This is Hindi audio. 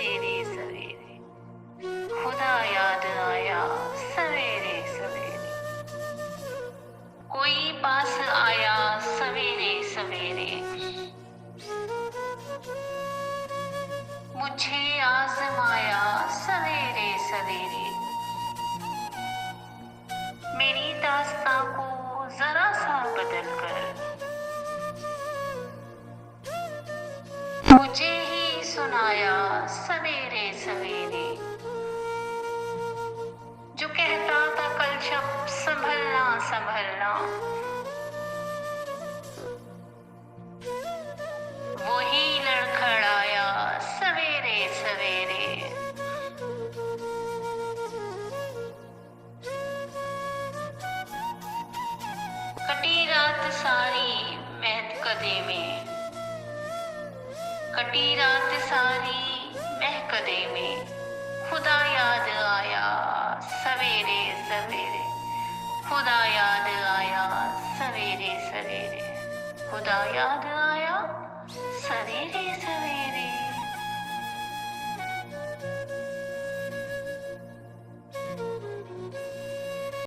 सवेरे सवेरे, खुदा याद आया सवेरे सवेरे, कोई पास आया सवेरे सवेरे, मुझे आजमाया सवेरे सवेरे, मेरी दास्तां को जरा सा बदल कर मुझे ही सुनाया सवेरे सवेरे, जो कहता था कल शब संभलना संभलना, वही लड़खड़ाया सवेरे सवेरे। कटी रात सारी महकदे में, कटी रात सारी महकदे में, खुदा याद आया सवेरे सवेरे, खुदा याद आया सवेरे सवेरे, खुदा याद आया सवेरे सवेरे।